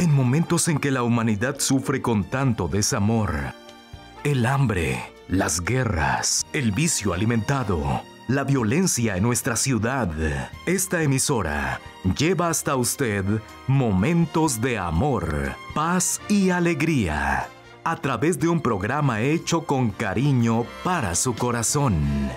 En momentos en que la humanidad sufre con tanto desamor, el hambre, las guerras, el vicio alimentado, la violencia en nuestra ciudad, esta emisora lleva hasta usted momentos de amor, paz y alegría, a través de un programa hecho con cariño para su corazón.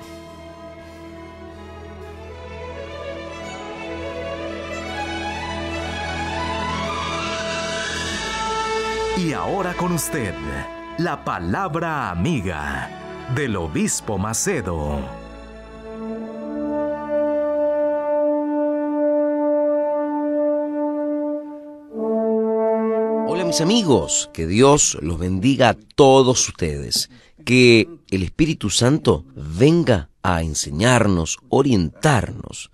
Y ahora con usted, la palabra amiga del Obispo Macedo. Hola mis amigos, que Dios los bendiga a todos ustedes, que el Espíritu Santo venga a enseñarnos, orientarnos,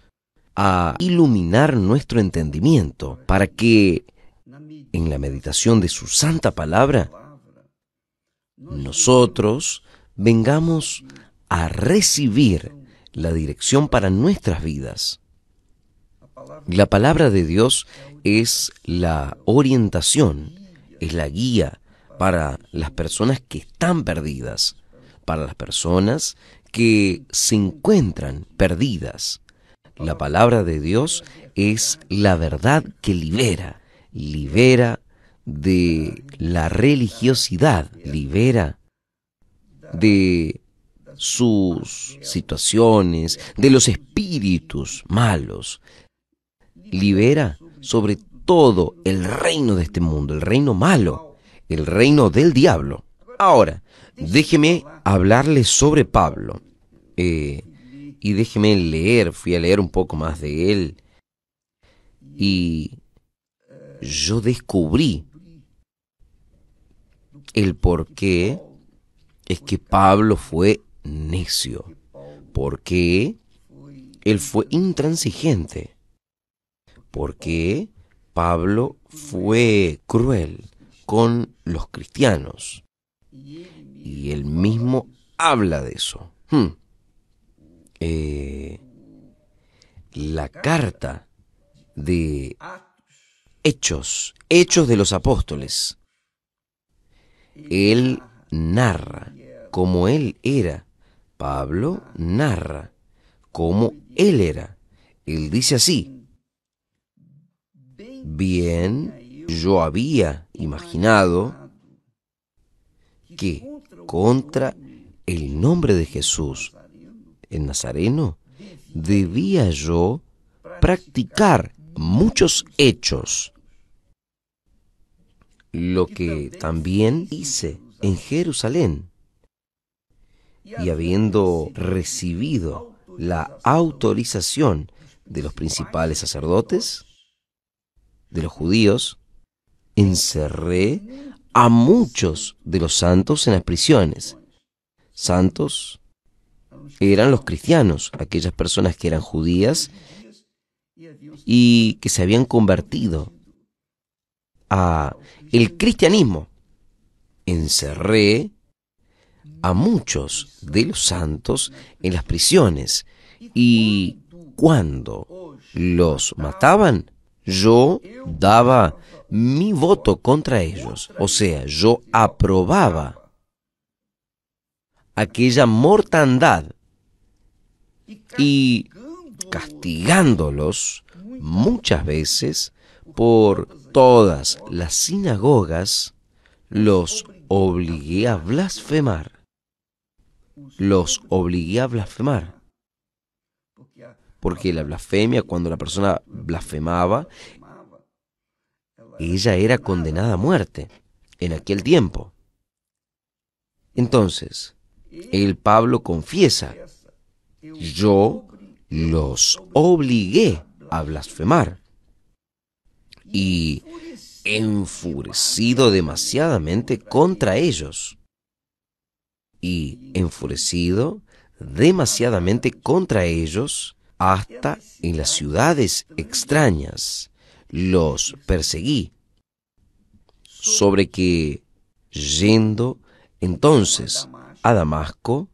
a iluminar nuestro entendimiento, para que en la meditación de su santa palabra, nosotros vengamos a recibir la dirección para nuestras vidas. La palabra de Dios es la orientación, es la guía para las personas que están perdidas, para las personas que se encuentran perdidas. La palabra de Dios es la verdad que libera de la religiosidad, libera de sus situaciones, de los espíritus malos, libera sobre todo el reino de este mundo, el reino malo, el reino del diablo. Ahora, déjeme hablarles sobre Pablo, y déjeme leer, fui a leer un poco más de él, y yo descubrí el por qué es que Pablo fue necio, por qué él fue intransigente, por qué Pablo fue cruel con los cristianos. Y él mismo habla de eso. La carta de Hechos de los Apóstoles. Él narra cómo él era. Pablo narra cómo él era. Él dice así: bien, yo había imaginado que contra el nombre de Jesús, el Nazareno, debía yo practicar muchos hechos, lo que también hice en Jerusalén. Y habiendo recibido la autorización de los principales sacerdotes, de los judíos, encerré a muchos de los santos en las prisiones. Santos eran los cristianos, aquellas personas que eran judías y que se habían convertido a el cristianismo. Encerré a muchos de los santos en las prisiones, y cuando los mataban, yo daba mi voto contra ellos, o sea, yo aprobaba aquella mortandad, y castigándolos muchas veces por todas las sinagogas, los obligué a blasfemar. Porque la blasfemia, cuando la persona blasfemaba, ella era condenada a muerte en aquel tiempo. Entonces, el Pablo confiesa: yo los obligué a blasfemar. Y enfurecido demasiadamente contra ellos, hasta en las ciudades extrañas los perseguí, sobre que, yendo entonces a Damasco,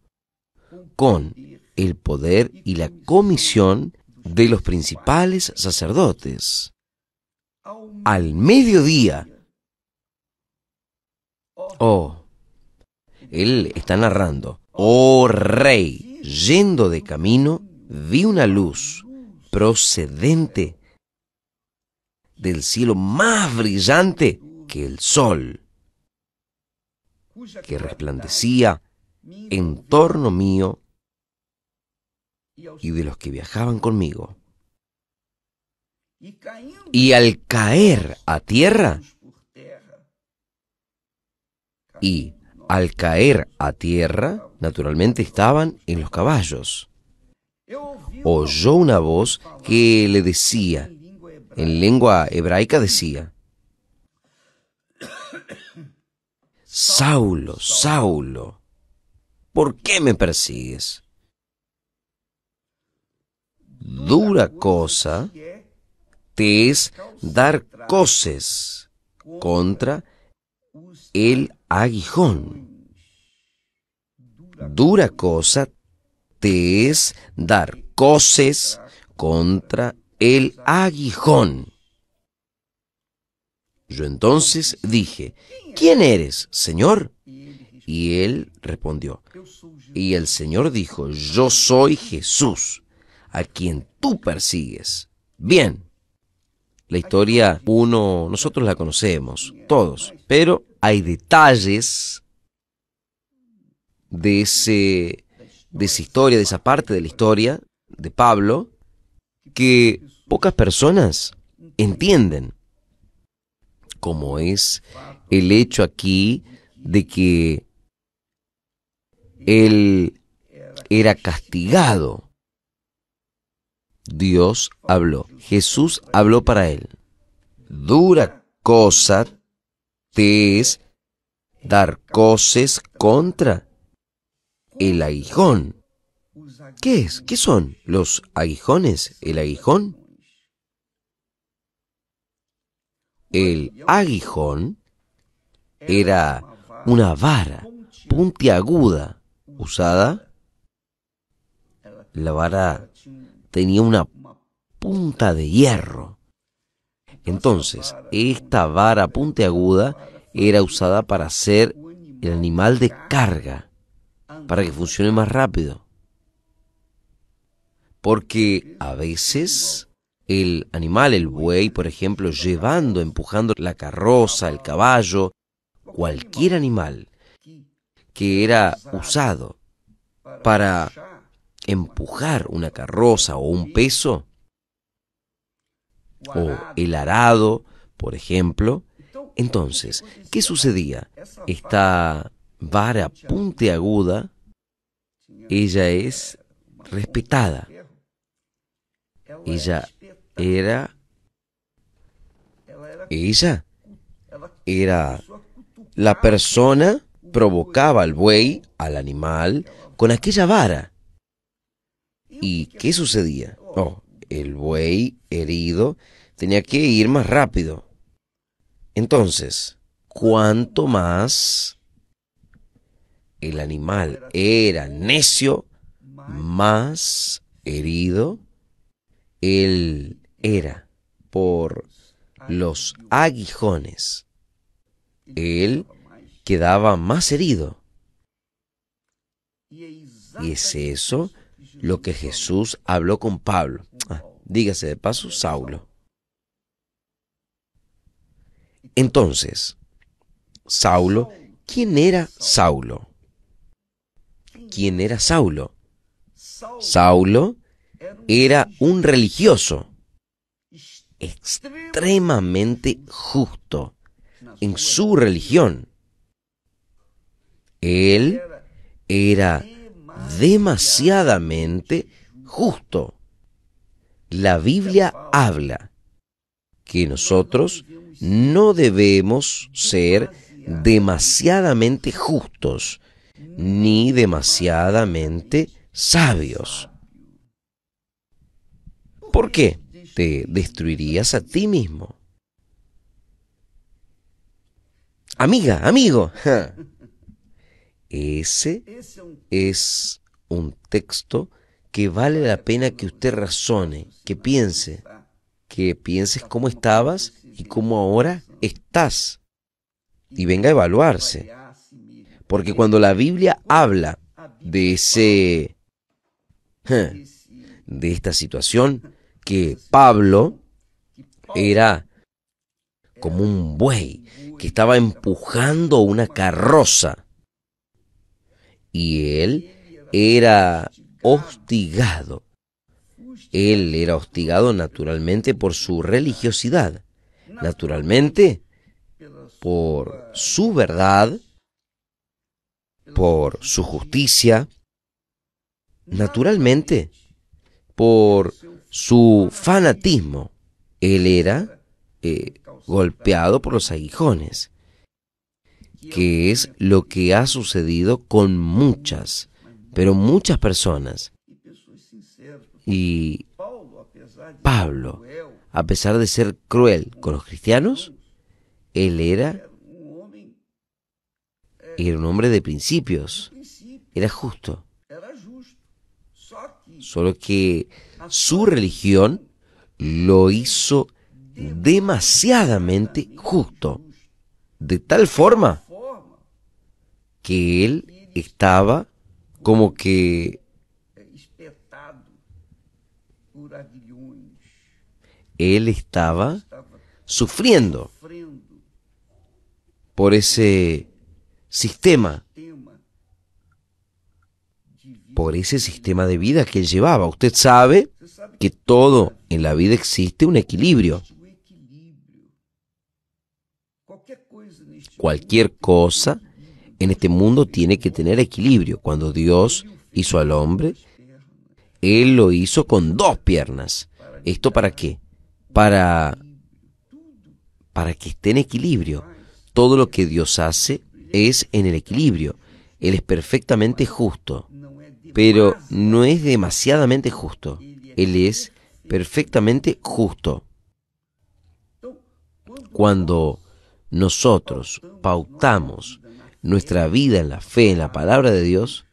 con el poder y la comisión de los principales sacerdotes, al mediodía. Oh, él está narrando. Oh rey, yendo de camino, vi una luz procedente del cielo más brillante que el sol, que resplandecía en torno mío y de los que viajaban conmigo. Y al caer a tierra, naturalmente estaban en los caballos, oyó una voz que le decía, en lengua hebraica decía: Saulo, Saulo, ¿por qué me persigues? Dura cosa te es dar coces contra el aguijón. Dura cosa te es dar coces contra el aguijón. Yo entonces dije: ¿Quién eres, Señor? Y él respondió, y el Señor dijo: Yo soy Jesús, a quien tú persigues. Bien, la historia nosotros la conocemos, todos, pero hay detalles de esa historia, de esa parte de la historia de Pablo, que pocas personas entienden, como es el hecho aquí de que él era castigado. Dios habló, Jesús habló para él. Dura cosa te es dar coces contra el aguijón. ¿Qué es? ¿Qué son los aguijones? ¿El aguijón? El aguijón era una vara puntiaguda usada. La vara tenía una punta de hierro. Entonces, esta vara puntiaguda era usada para hacer el animal de carga, para que funcione más rápido. Porque a veces el animal, el buey, por ejemplo, empujando la carroza, el caballo, cualquier animal que era usado para empujar una carroza o un peso, o el arado, por ejemplo. Entonces, ¿qué sucedía? Esta vara puntiaguda, ella es respetada. Ella era la persona, provocaba al buey, al animal, con aquella vara. ¿Y qué sucedía? El buey herido tenía que ir más rápido. Entonces, cuanto más el animal era necio, más herido él era por los aguijones. Él quedaba más herido. Y es eso lo que Jesús habló con Pablo. Dígase de paso, Saulo. Entonces, Saulo, ¿quién era Saulo? ¿Quién era Saulo? Saulo era un religioso extremadamente justo en su religión. Él era demasiadamente justo. La Biblia habla que nosotros no debemos ser demasiadamente justos ni demasiadamente sabios. ¿Por qué? Te destruirías a ti mismo. Amiga, amigo. Ese es un texto que vale la pena que usted razone, que piense. que pienses cómo estabas y cómo ahora estás. Y venga a evaluarse. Porque cuando la Biblia habla de de esta situación, que Pablo era como un buey que estaba empujando una carroza y él era hostigado. Él era hostigado naturalmente por su religiosidad, naturalmente por su verdad, por su justicia, naturalmente por su fanatismo. Él era golpeado por los aguijones, que es lo que ha sucedido con muchas, pero muchas personas. Y Pablo, a pesar de ser cruel con los cristianos, él era un hombre de principios, era justo. Solo que su religión lo hizo demasiadamente justo, de tal forma que él estaba como que él estaba sufriendo por ese sistema, de vida que él llevaba. Usted sabe que todo en la vida existe un equilibrio. Cualquier cosa en este mundo tiene que tener equilibrio. Cuando Dios hizo al hombre, Él lo hizo con 2 piernas. ¿Esto para qué? Para que esté en equilibrio. Todo lo que Dios hace es en el equilibrio. Él es perfectamente justo, pero no es demasiadamente justo. Él es perfectamente justo. Cuando nosotros pautamos nuestra vida en la fe, en la palabra de Dios,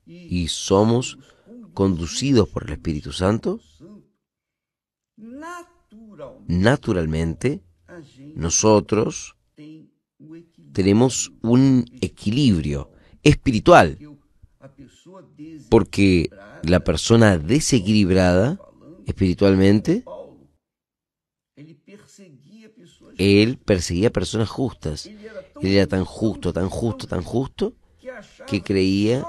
y somos conducidos por el Espíritu Santo, naturalmente nosotros tenemos un equilibrio espiritual, porque la persona desequilibrada espiritualmente, él perseguía personas justas. Él era tan justo, tan justo, tan justo, que creía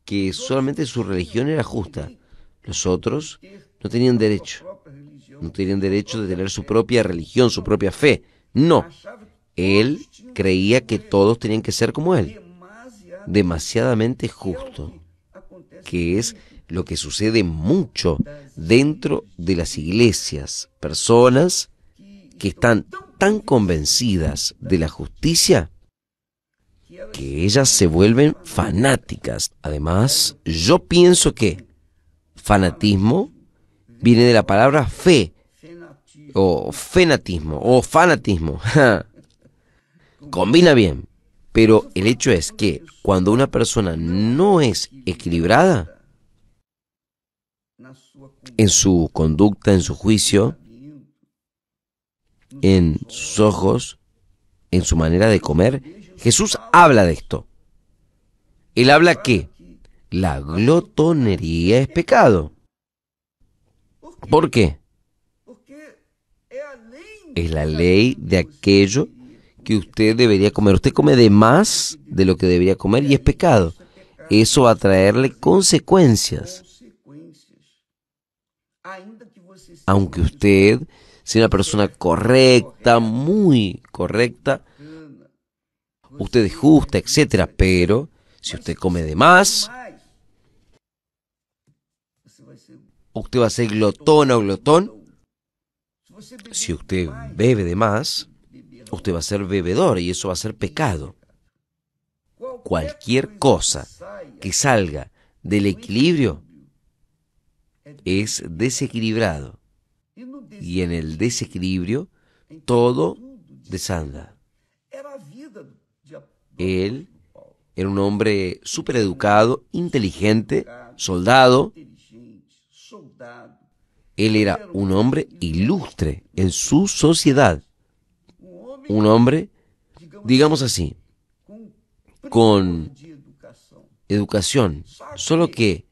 que solamente su religión era justa. Los otros no tenían derecho. No tenían derecho de tener su propia religión, su propia fe. No. Él creía que todos tenían que ser como él. Demasiadamente justo. Que es lo que sucede mucho dentro de las iglesias. Personas que están tan convencidas de la justicia que ellas se vuelven fanáticas. Además, yo pienso que fanatismo viene de la palabra fe, o fenatismo, o fanatismo. Combina bien, pero el hecho es que cuando una persona no es equilibrada en su conducta, en su juicio, en sus ojos, en su manera de comer, Jesús habla de esto. Él habla que la glotonería es pecado. ¿Por qué? Es la ley de aquello que usted debería comer. Usted come de más de lo que debería comer y es pecado. Eso va a traerle consecuencias. Aunque usted sea una persona correcta, muy correcta, usted es justa, etcétera, pero si usted come de más, usted va a ser glotona o glotón. Si usted bebe de más, usted va a ser bebedor y eso va a ser pecado. Cualquier cosa que salga del equilibrio es desequilibrado. Y en el desequilibrio todo desanda. Él era un hombre súper educado, inteligente, soldado, Él era un hombre ilustre en su sociedad. Un hombre, digamos así, con educación. Solo que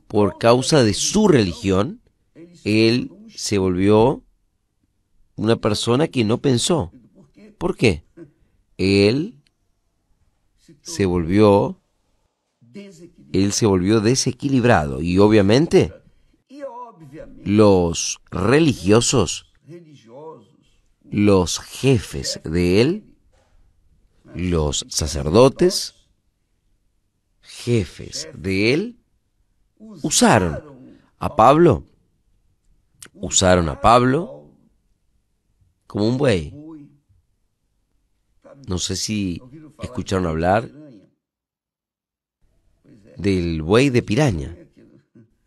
por causa de su religión, él se volvió una persona que no pensó. ¿Por qué? Él se volvió desequilibrado y obviamente los religiosos, los jefes de él, los sacerdotes, jefes de él, usaron a Pablo como un buey. No sé si escucharon hablar del buey de piraña.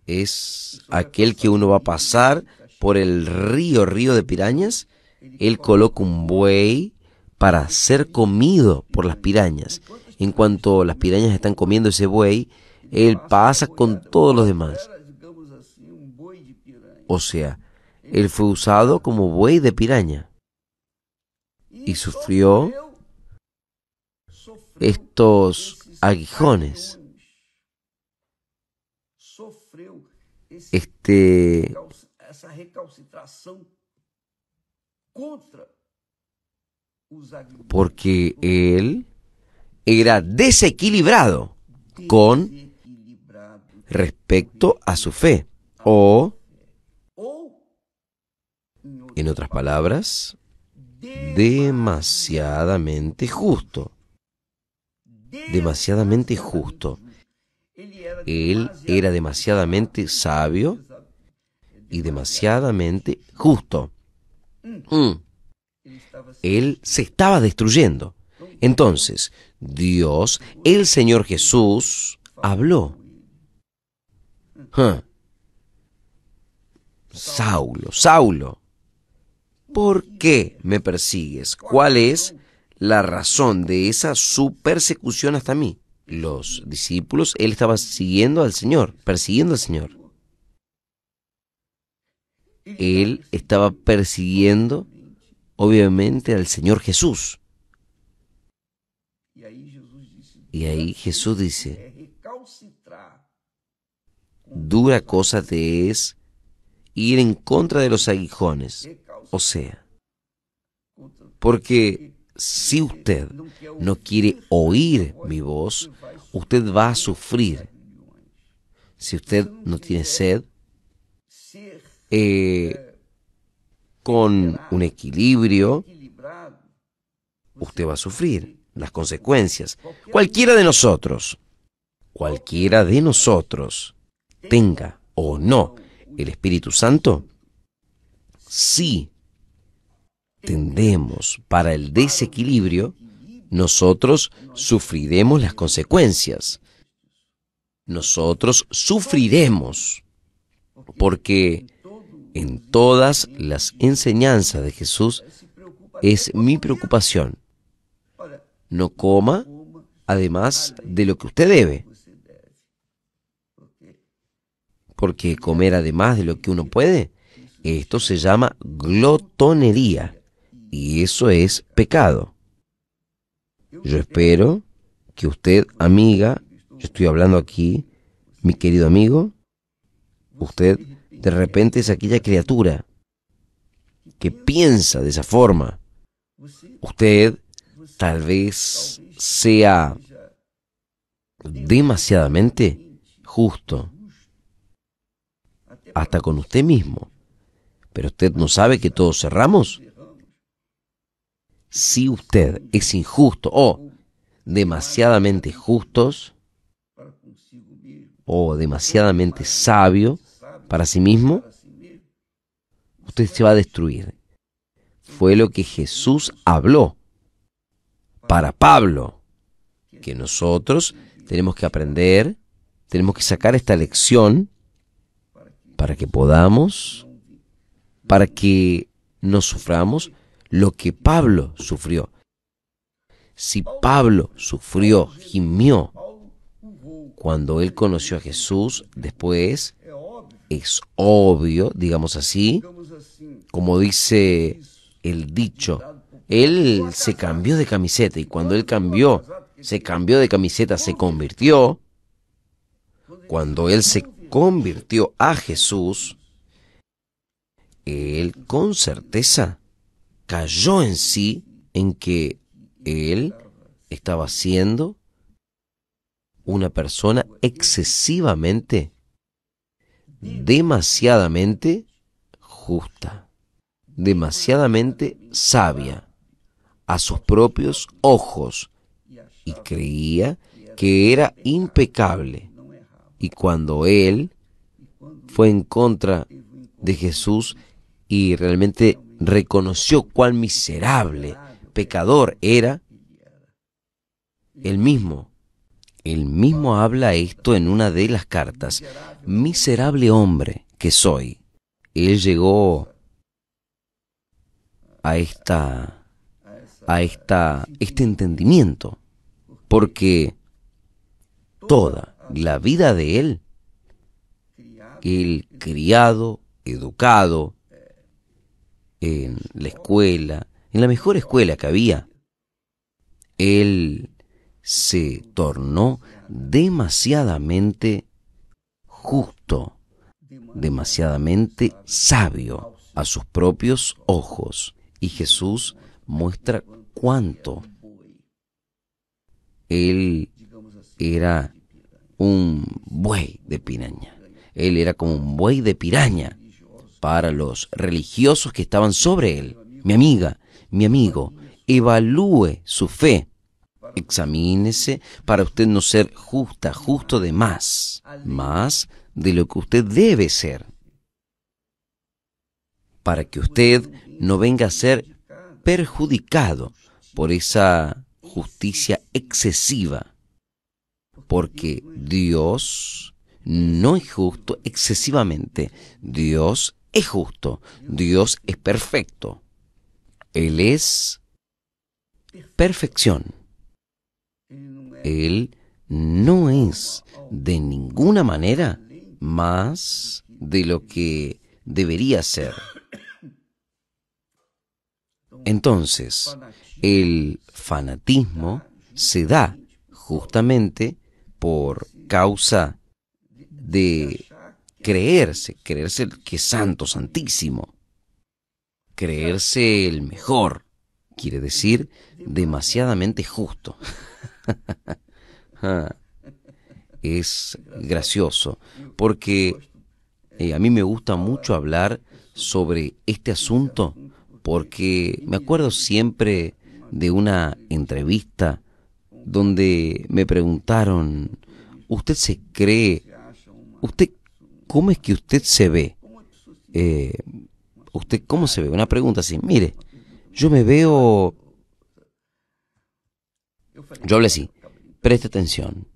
Es aquel que uno va a pasar por el río de pirañas. Él coloca un buey para ser comido por las pirañas. En cuanto las pirañas están comiendo ese buey, él pasa con todos los demás. O sea, él fue usado como buey de piraña y sufrió estos aguijones, porque él era desequilibrado con respecto a su fe, o, en otras palabras, demasiadamente justo. Demasiadamente justo. Él era demasiadamente sabio y demasiadamente justo. Él se estaba destruyendo. Entonces, Dios, el Señor Jesús, habló. Saulo, Saulo, ¿por qué me persigues? ¿Cuál es la razón de esa su persecución hasta mí? Los discípulos, él estaba siguiendo al Señor, persiguiendo al Señor. Él estaba persiguiendo, obviamente, al Señor Jesús. Y ahí Jesús dice, dura cosa te es ir en contra de los aguijones. O sea, porque si usted no quiere oír mi voz, usted va a sufrir. Si usted no tiene sed, con un equilibrio, usted va a sufrir las consecuencias. Cualquiera de nosotros, tenga o no el Espíritu Santo, si tendemos para el desequilibrio, nosotros sufriremos las consecuencias. Nosotros sufriremos, porque en todas las enseñanzas de Jesús es mi preocupación. No coma además de lo que usted debe, porque comer además de lo que uno puede, esto se llama glotonería, y eso es pecado. Yo espero que usted, amiga, yo estoy hablando aquí, mi querido amigo, usted de repente es aquella criatura que piensa de esa forma. Usted tal vez sea demasiadamente justo, hasta con usted mismo. Pero usted no sabe que todos erramos. Si usted es injusto o demasiadamente justos o demasiadamente sabio para sí mismo, usted se va a destruir. Fue lo que Jesús habló para Pablo, que nosotros tenemos que aprender, tenemos que sacar esta lección para que podamos, para que no suframos lo que Pablo sufrió. Si Pablo sufrió, gimió, cuando él conoció a Jesús, después es obvio, digamos así, como dice el dicho, él se cambió de camiseta y cuando él se cambió de camiseta, se convirtió, cuando él se convirtió a Jesús, él con certeza cayó en sí en que él estaba siendo una persona excesivamente, demasiadamente justa, demasiadamente sabia a sus propios ojos y creía que era impecable. Y cuando él fue en contra de Jesús y realmente reconoció cuán miserable, pecador era, él mismo habla esto en una de las cartas. Miserable hombre que soy. Él llegó a este entendimiento, porque toda la vida de él criado, educado en la escuela, en la mejor escuela que había, él se tornó demasiadamente justo, demasiadamente sabio a sus propios ojos. Y Jesús muestra cuánto él era un buey de piraña. Él era como un buey de piraña para los religiosos que estaban sobre él. Mi amiga, mi amigo, evalúe su fe. Examínese para usted no ser justo de más de lo que usted debe ser, para que usted no venga a ser perjudicado por esa justicia excesiva, porque Dios no es justo excesivamente. Dios es justo, Dios es perfecto, Él es perfección. Él no es de ninguna manera más de lo que debería ser. Entonces, el fanatismo se da justamente por causa de creerse que es santo, santísimo, creerse el mejor, quiere decir demasiadamente justo. Es gracioso porque a mí me gusta mucho hablar sobre este asunto, porque me acuerdo siempre de una entrevista donde me preguntaron, ¿usted se cree? ¿Usted cómo es que usted se ve? ¿Usted cómo se ve? Una pregunta así, mire, yo me veo... Yo hablé así, preste atención.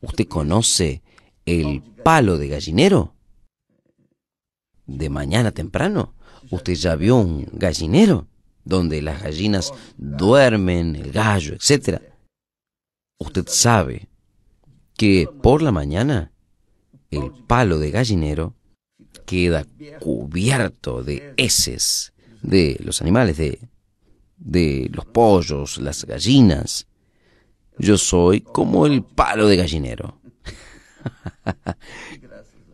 ¿Usted conoce el palo de gallinero? De mañana temprano, ¿usted ya vio un gallinero donde las gallinas duermen, el gallo, etcétera? Usted sabe que por la mañana el palo de gallinero queda cubierto de heces de los animales, de los pollos, las gallinas. Yo soy como el palo de gallinero.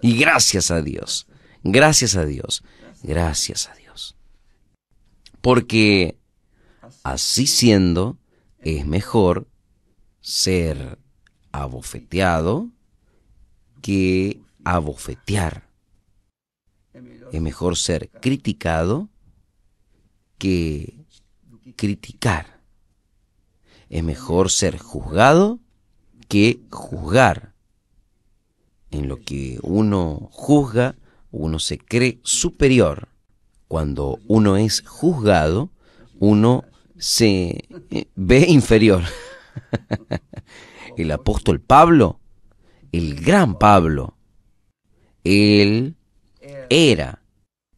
Y gracias a Dios, gracias a Dios, gracias a Dios. Porque así siendo, es mejor ser abofeteado que abofetear. Es mejor ser criticado que criticar. Es mejor ser juzgado que juzgar. En lo que uno juzga, uno se cree superior. Cuando uno es juzgado, uno se ve inferior. El apóstol Pablo, el gran Pablo, él era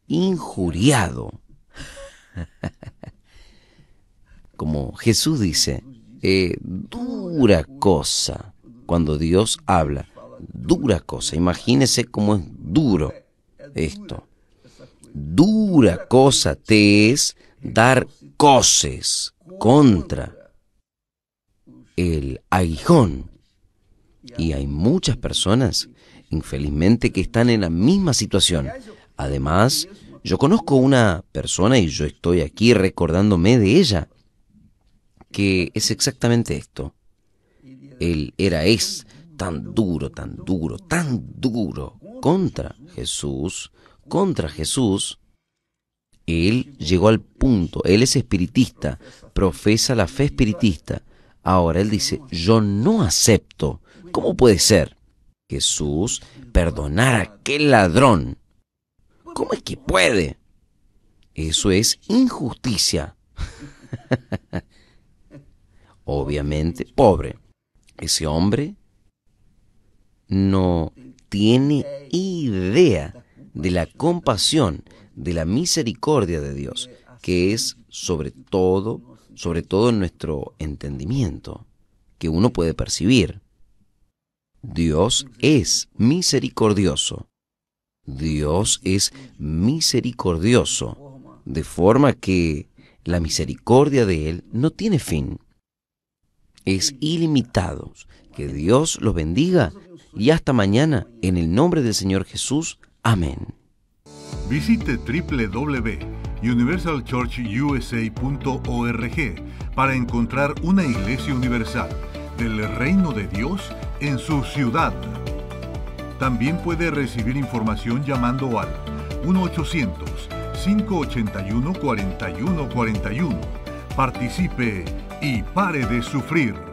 injuriado. Como Jesús dice, dura cosa cuando Dios habla, dura cosa. Imagínese cómo es duro esto. Dura cosa te es dar coces contra el aguijón. Y hay muchas personas, infelizmente, que están en la misma situación. Además, yo conozco una persona, y yo estoy aquí recordándome de ella, que es exactamente esto. Él es tan duro contra Jesús. Él llegó al punto, él es espiritista, profesa la fe espiritista. Ahora él dice, yo no acepto. ¿Cómo puede ser? Jesús perdonar a aquel ladrón. ¿Cómo es que puede? Eso es injusticia. Obviamente, pobre. Ese hombre no tiene idea de la compasión, de la misericordia de Dios, que es sobre todo en nuestro entendimiento, que uno puede percibir. Dios es misericordioso. Dios es misericordioso, de forma que la misericordia de Él no tiene fin. Es ilimitado. Que Dios los bendiga y hasta mañana, en el nombre del Señor Jesús. Amén. Visite www.universalchurchusa.org para encontrar una iglesia universal del Reino de Dios en su ciudad. También puede recibir información llamando al 1-800-581-4141. Participe y pare de sufrir.